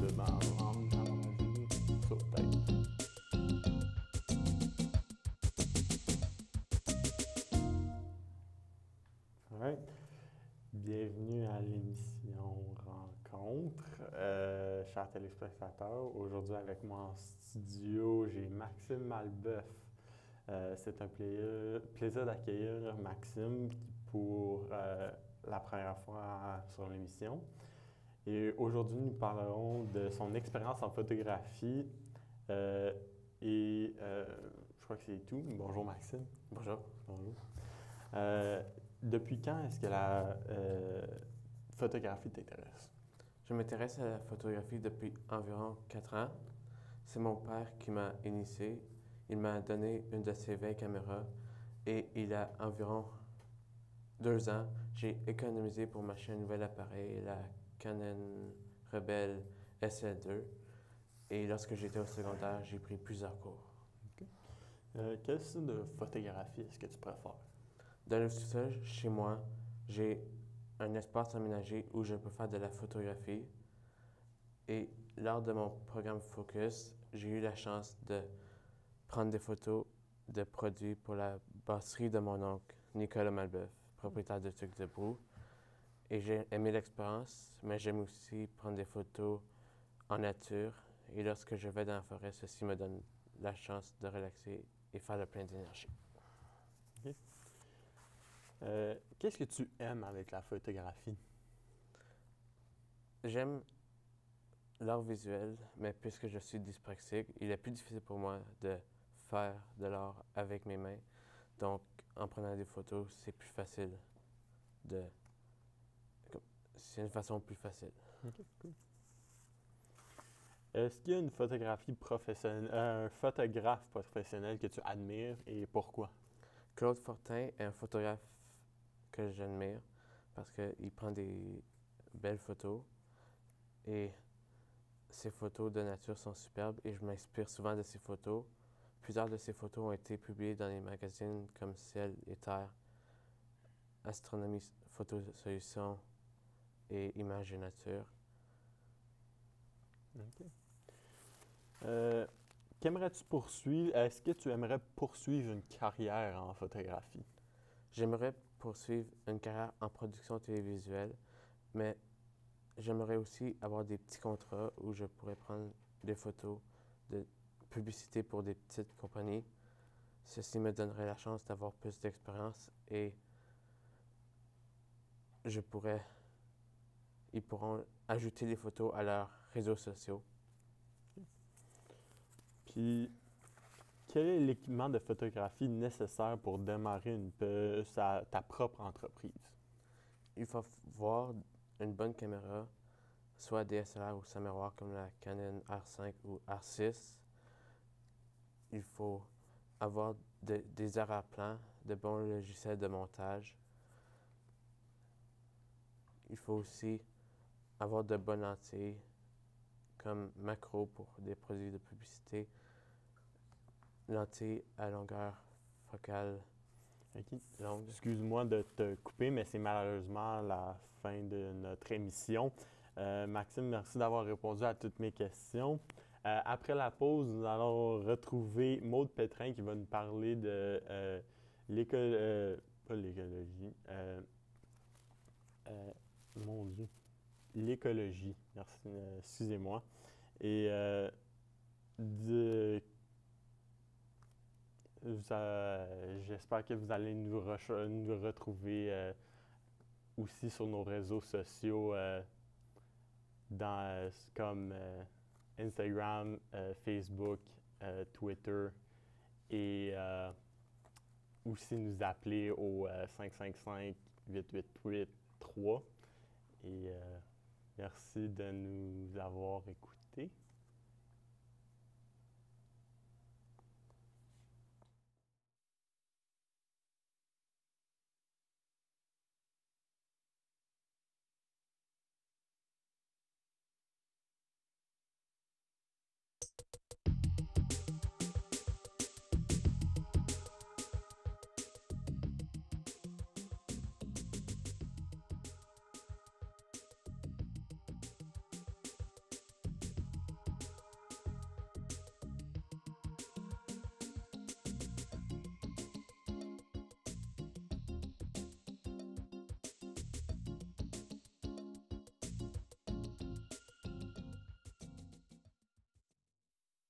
de ma langue, à mon avis, sur tête. Alright. Bienvenue à l'émission Rencontre. Chers téléspectateurs, aujourd'hui avec moi en studio, j'ai Maxime Malbeuf. C'est un plaisir d'accueillir Maxime pour la première fois sur l'émission. Et aujourd'hui, nous parlerons de son expérience en photographie je crois que c'est tout. Bonjour Maxime. Bonjour. Bonjour. Depuis quand est-ce que la photographie t'intéresse? Je m'intéresse à la photographie depuis environ 4 ans. C'est mon père qui m'a initié. Il m'a donné une de ses 20 caméras et il y a environ 2 ans, j'ai économisé pour m'acheter un nouvel appareil, la Canon Rebel SL2. Et lorsque j'étais au secondaire, j'ai pris plusieurs cours. Okay. Quel style de photographie est-ce que tu préfères? Dans le sous-sol, chez moi, j'ai un espace aménagé où je peux faire de la photographie. Et lors de mon programme Focus, j'ai eu la chance de prendre des photos de produits pour la brasserie de mon oncle, Nicolas Malbeuf, propriétaire de Tuc de Brou. Et j'ai aimé l'expérience, mais j'aime aussi prendre des photos en nature. Et lorsque je vais dans la forêt, ceci me donne la chance de relaxer et faire le plein d'énergie. Okay. Qu'est-ce que tu aimes avec la photographie? J'aime l'art visuel, mais puisque je suis dyspraxique, il est plus difficile pour moi de faire de l'art avec mes mains. Donc, en prenant des photos, c'est plus facile c'est une façon plus facile. Okay, cool. Est-ce qu'il y a une photographie professionnelle, un photographe professionnel que tu admires et pourquoi? Claude Fortin est un photographe que j'admire parce qu'il prend des belles photos et ses photos de nature sont superbes et je m'inspire souvent de ses photos. Plusieurs de ses photos ont été publiées dans les magazines comme Ciel et Terre, Astronomie, Photo Solutions et Images et Nature. Okay. Qu'aimerais-tu poursuivre? Est-ce que tu aimerais poursuivre une carrière en photographie? J'aimerais poursuivre une carrière en production télévisuelle, mais j'aimerais aussi avoir des petits contrats où je pourrais prendre des photos de publicité pour des petites compagnies. Ceci me donnerait la chance d'avoir plus d'expérience et ils pourront ajouter les photos à leurs réseaux sociaux. Puis, quel est l'équipement de photographie nécessaire pour démarrer ta propre entreprise? Il faut voir une bonne caméra, soit DSLR ou sans miroir comme la Canon R5 ou R6. Il faut avoir des arrière-plans, de bons logiciels de montage. Il faut aussi avoir de bonnes lentilles comme macro pour des produits de publicité, lentilles à longueur focale longue. Excuse-moi de te couper, mais c'est malheureusement la fin de notre émission. Maxime, merci d'avoir répondu à toutes mes questions. Après la pause, nous allons retrouver Maude Pétrin qui va nous parler de pas l'écologie. Mon Dieu. L'écologie. Merci, excusez-moi. Et j'espère que vous allez nous retrouver aussi sur nos réseaux sociaux comme Instagram, Facebook, Twitter et aussi nous appeler au 555-888-3. Et merci de nous avoir écoutés.